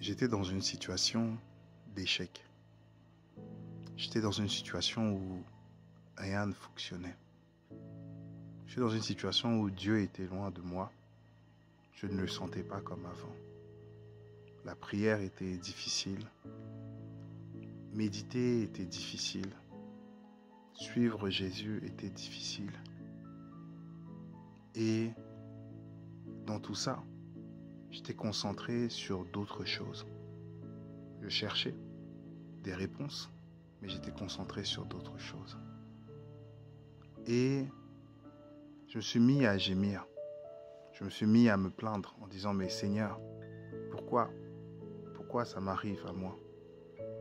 J'étais dans une situation d'échec. J'étais dans une situation où rien ne fonctionnait. J'étais dans une situation où Dieu était loin de moi. Je ne le sentais pas comme avant. La prière était difficile. Méditer était difficile. Suivre Jésus était difficile. Et dans tout ça, j'étais concentré sur d'autres choses. Je cherchais des réponses, mais j'étais concentré sur d'autres choses. Et je me suis mis à gémir. Je me suis mis à me plaindre en disant, mais Seigneur, pourquoi ça m'arrive à moi?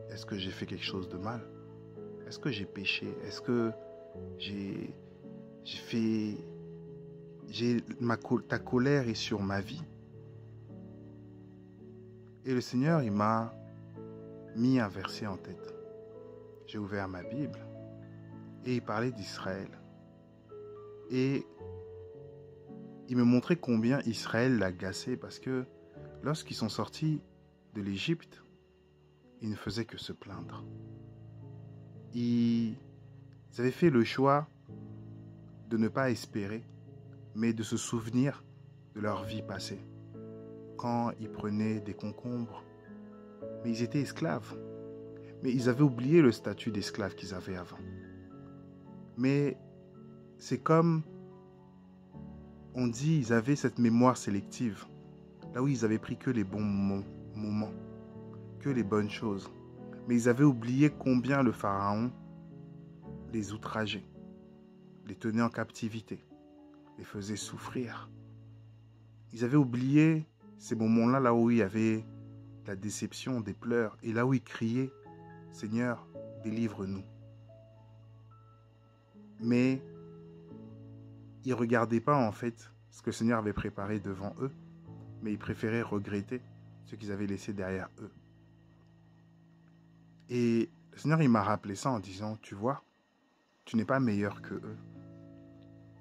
Est-ce que j'ai fait quelque chose de mal? Est-ce que j'ai péché? Est-ce que ta colère est sur ma vie? Et le Seigneur, il m'a mis un verset en tête. J'ai ouvert ma Bible et il parlait d'Israël. Et il me montrait combien Israël l'agaçait parce que lorsqu'ils sont sortis de l'Égypte, ils ne faisaient que se plaindre. Ils avaient fait le choix de ne pas espérer, mais de se souvenir de leur vie passée. Quand ils prenaient des concombres, mais ils étaient esclaves. Mais ils avaient oublié le statut d'esclave qu'ils avaient avant. Mais c'est comme on dit, ils avaient cette mémoire sélective, là où ils avaient pris que les bons moments, que les bonnes choses. Mais ils avaient oublié combien le Pharaon les outrageait, les tenait en captivité, les faisait souffrir. Ils avaient oublié ces moments-là, là où il y avait la déception, des pleurs, et là où ils criaient, Seigneur, délivre-nous. Mais ils ne regardaient pas en fait ce que le Seigneur avait préparé devant eux, mais ils préféraient regretter ce qu'ils avaient laissé derrière eux. Et le Seigneur, il m'a rappelé ça en disant, tu vois, tu n'es pas meilleur que eux,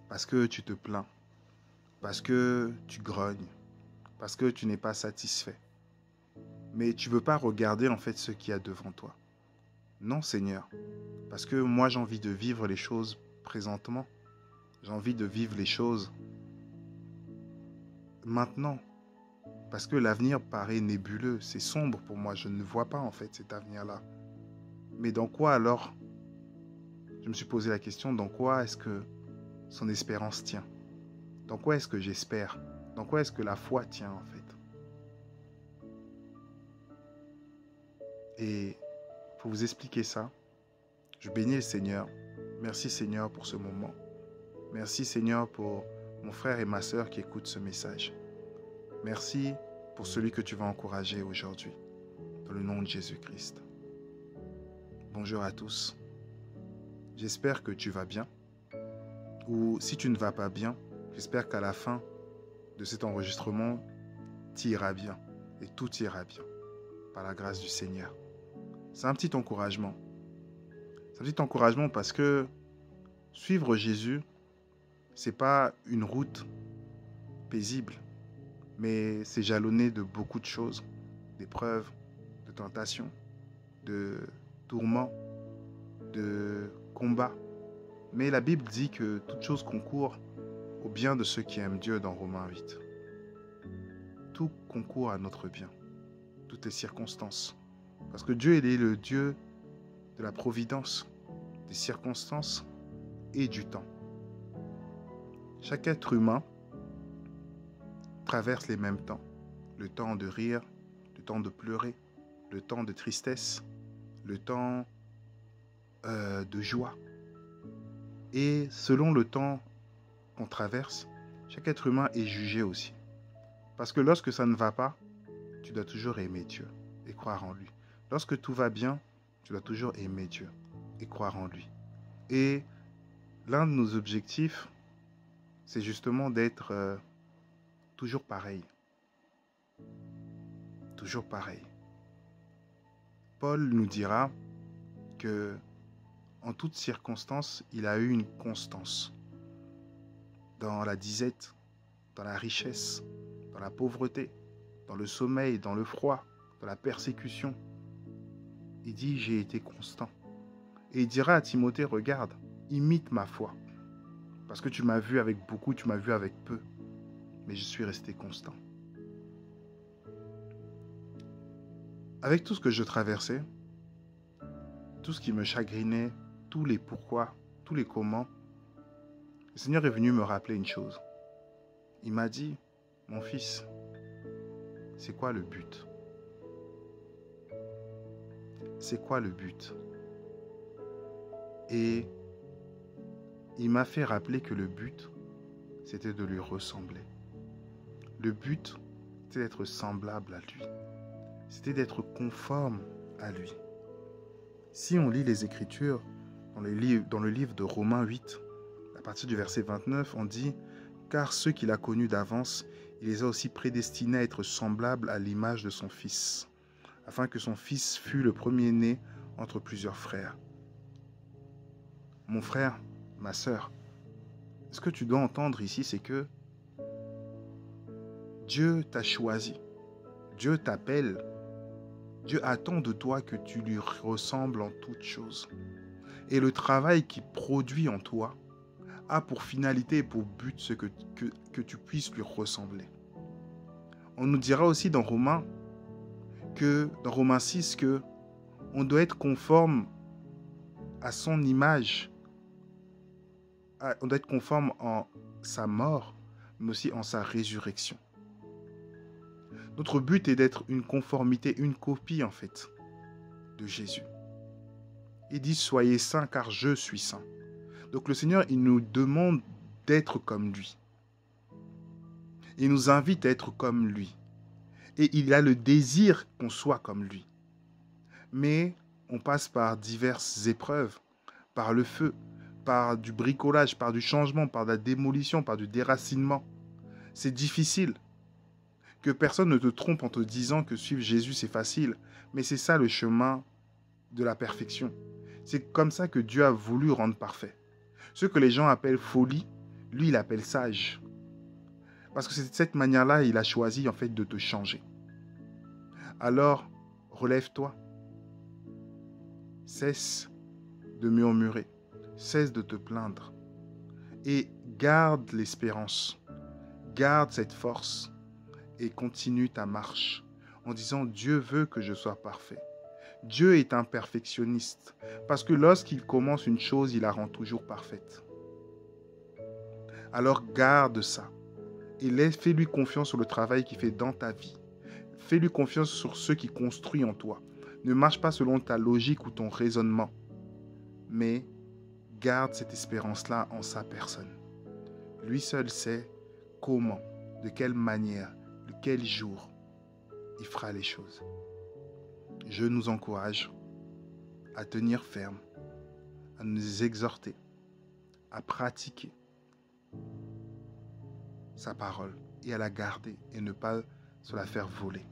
parce que tu te plains, parce que tu grognes, parce que tu n'es pas satisfait. Mais tu ne veux pas regarder en fait ce qu'il y a devant toi. Non, Seigneur, parce que moi j'ai envie de vivre les choses présentement. J'ai envie de vivre les choses maintenant. Parce que l'avenir paraît nébuleux, c'est sombre pour moi. Je ne vois pas en fait cet avenir-là. Mais dans quoi alors? Je me suis posé la question, dans quoi est-ce que son espérance tient? Dans quoi est-ce que j'espère? Dans quoi est-ce que la foi tient en fait? Et pour vous expliquer ça, je bénis le Seigneur. Merci Seigneur pour ce moment. Merci Seigneur pour mon frère et ma sœur qui écoutent ce message. Merci pour celui que tu vas encourager aujourd'hui. Dans le nom de Jésus-Christ. Bonjour à tous. J'espère que tu vas bien. Ou si tu ne vas pas bien, j'espère qu'à la fin de cet enregistrement, tu iras bien. Et tout ira bien. Par la grâce du Seigneur. C'est un petit encouragement. C'est un petit encouragement parce que suivre Jésus, ce n'est pas une route paisible. Mais c'est jalonné de beaucoup de choses. D'épreuves, de tentations, de tourments, de combats. Mais la Bible dit que toute chose concourt au bien de ceux qui aiment Dieu dans Romains 8. Tout concourt à notre bien, toutes les circonstances. Parce que Dieu, il est le Dieu de la providence, des circonstances et du temps. Chaque être humain traverse les mêmes temps. Le temps de rire, le temps de pleurer, le temps de tristesse, le temps de joie. Et selon le temps qu'on traverse, chaque être humain est jugé aussi. Parce que lorsque ça ne va pas, tu dois toujours aimer Dieu et croire en lui. Lorsque tout va bien, tu dois toujours aimer Dieu et croire en lui. Et l'un de nos objectifs, c'est justement d'être toujours pareil. Toujours pareil. Paul nous dira que en toutes circonstances, il a eu une constance. Dans la disette, dans la richesse, dans la pauvreté, dans le sommeil, dans le froid, dans la persécution. Il dit, j'ai été constant. Et il dira à Timothée, regarde, imite ma foi. Parce que tu m'as vu avec beaucoup, tu m'as vu avec peu. Mais je suis resté constant. Avec tout ce que je traversais, tout ce qui me chagrinait, tous les pourquoi, tous les comment, le Seigneur est venu me rappeler une chose. Il m'a dit, mon fils, c'est quoi le but? C'est quoi le but? Et il m'a fait rappeler que le but, c'était de lui ressembler. Le but, c'était d'être semblable à lui. C'était d'être conforme à lui. Si on lit les Écritures, dans le livre de Romains 8, à partir du verset 29, on dit « Car ceux qu'il a connus d'avance, il les a aussi prédestinés à être semblables à l'image de son Fils, afin que son Fils fût le premier-né entre plusieurs frères. » Mon frère, ma sœur, ce que tu dois entendre ici, c'est que Dieu t'a choisi, Dieu t'appelle, Dieu attend de toi que tu lui ressembles en toutes choses. Et le travail qu'il produit en toi a pour finalité et pour but que tu puisses lui ressembler. On nous dira aussi dans Romains 6 que on doit être conforme à son image. On doit être conforme en sa mort, mais aussi en sa résurrection. Notre but est d'être une conformité, une copie en fait, de Jésus. Il dit « Soyez saints car je suis saint ». Donc le Seigneur, il nous demande d'être comme lui. Il nous invite à être comme lui. Et il a le désir qu'on soit comme lui. Mais on passe par diverses épreuves, par le feu, par du bricolage, par du changement, par de la démolition, par du déracinement. C'est difficile. Que personne ne te trompe en te disant que suivre Jésus, c'est facile. Mais c'est ça le chemin de la perfection. C'est comme ça que Dieu a voulu rendre parfait. Ce que les gens appellent folie, lui, il appelle sage. Parce que c'est de cette manière-là, il a choisi en fait de te changer. Alors, relève-toi. Cesse de murmurer. Cesse de te plaindre. Et garde l'espérance. Garde cette force. Et continue ta marche en disant Dieu veut que je sois parfait. Dieu est un perfectionniste parce que lorsqu'il commence une chose, il la rend toujours parfaite. Alors garde ça et fais-lui confiance sur le travail qu'il fait dans ta vie. Fais-lui confiance sur ce qu'il construit en toi. Ne marche pas selon ta logique ou ton raisonnement, mais garde cette espérance-là en sa personne. Lui seul sait comment, de quelle manière, de quel jour il fera les choses. Je nous encourage à tenir ferme, à nous exhorter, à pratiquer sa parole et à la garder et ne pas se la faire voler.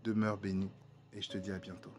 Demeure béni et je te dis à bientôt.